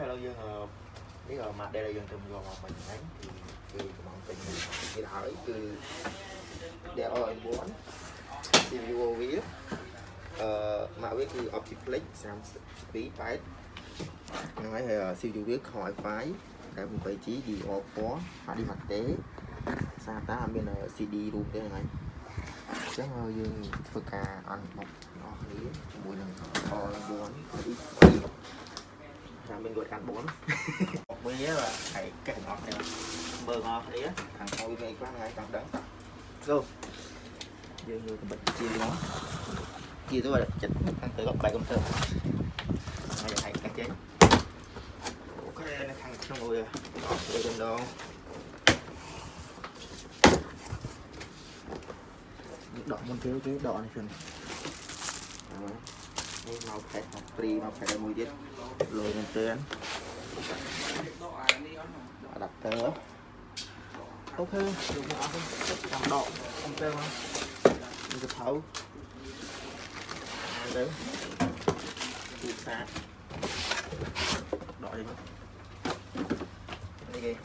là dương biết rồi mà đây là dương trong gồm mình ấy thì bọn mình chỉ hỏi từ DELL Optiplex 1 CPU viết mà viết từ Optiplex xem tí phải nói là CPU viết khỏi phái tại một vị trí đi ô phó phải đi mặt tế SATA bên CD luôn thế này chắc dương phơi ca ăn một nó lý mùi lần thôi bốn là mình gọi ăn bốn một mía là phải cái ngọt này bơ ngọt đấy thằng thôi về quá ngày còn đắng rồi dương người bật chia nó chia tôi là chỉnh ăn từ góc 7 công tơ bây giờ hãy cắt chế ok nó thằng trong ngồi rồi trên đó đỏ môn kéo cái đỏ này phần màu phải free màu phải là mùi tiết rồi lên trên đặt tớ ok dùng nó làm đỏ không tơ không mình cứ thấu đấy chụp xa đỏ gì đây kìa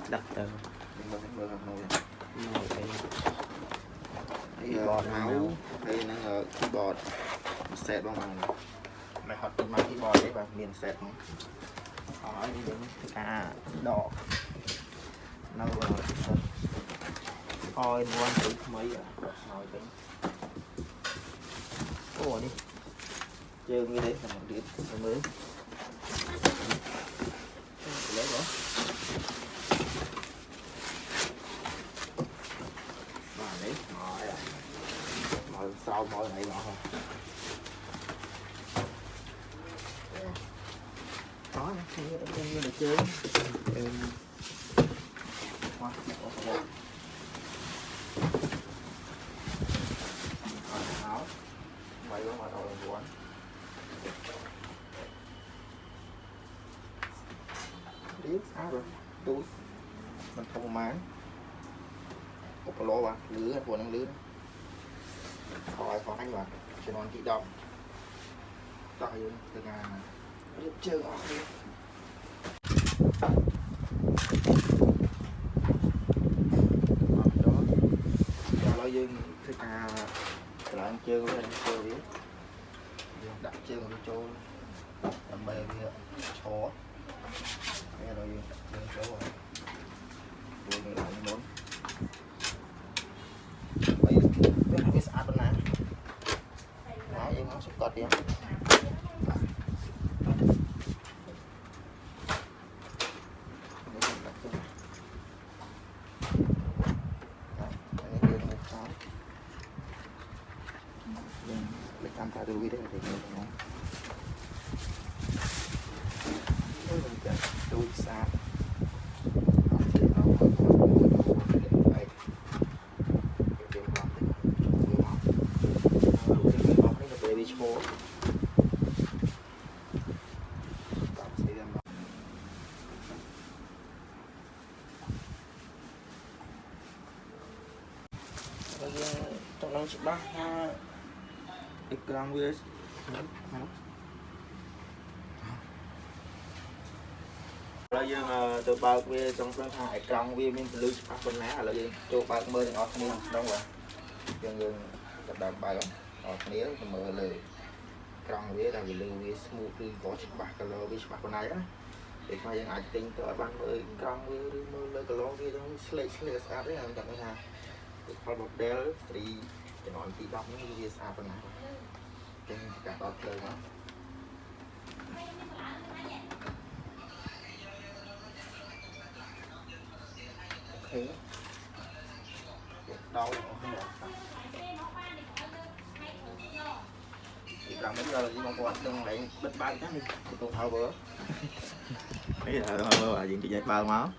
đặt tờ mơ keyboard máu đây nó là keyboard set bằng mày học từ máy keyboard đấy và miền set hỏi đi đến đỏ nó vào all in one tí mấy nói tính ủa đi chơi như đấy là một điểm mới lấy đó và đấy mọi sau mọi này nọ có như là chơi hoa áo mày có mà đầu của anh biết sao rồi tôi mình không máng một lô bạn lưới hay buồn ăn lưới khỏi khó anh bạn cho nó chị đồng tại từ nhà này chơi ngọt đi đó lo dương thức là anh chơi của anh chơi biết đặt chơi của châu làm bè kia chó nghe rồi dương chó rồi rồi người lại muốn bây giờ biết cái xã bên nào nói em nó sắp cọt đi làm ta tôi biết đấy thì nó tôi xa trong đó sẽ bắt ekran với bây giờ tôi bao về trong cái hàng ekran với mình lưu phát con ná là gì cho bao mơ thì ngọt nên đâu rồi dân đặt bài ở nếu mở lời ekran với là vì lưu với smooth với có chụp bạc color với chụp bạc con này á để cho dân ai tính tới ban mơ ekran với mơ lời color với trong slate slate đấy là chẳng cái hàng phải một DELL thì cái nói tí đọc những cái xa phần này trên cả đọc lời đó ok đâu không được thì làm mấy giờ là gì mà còn đừng lấy bứt ba chắc đi tôi thao bữa bây giờ thôi là chuyện chị dạy ba máu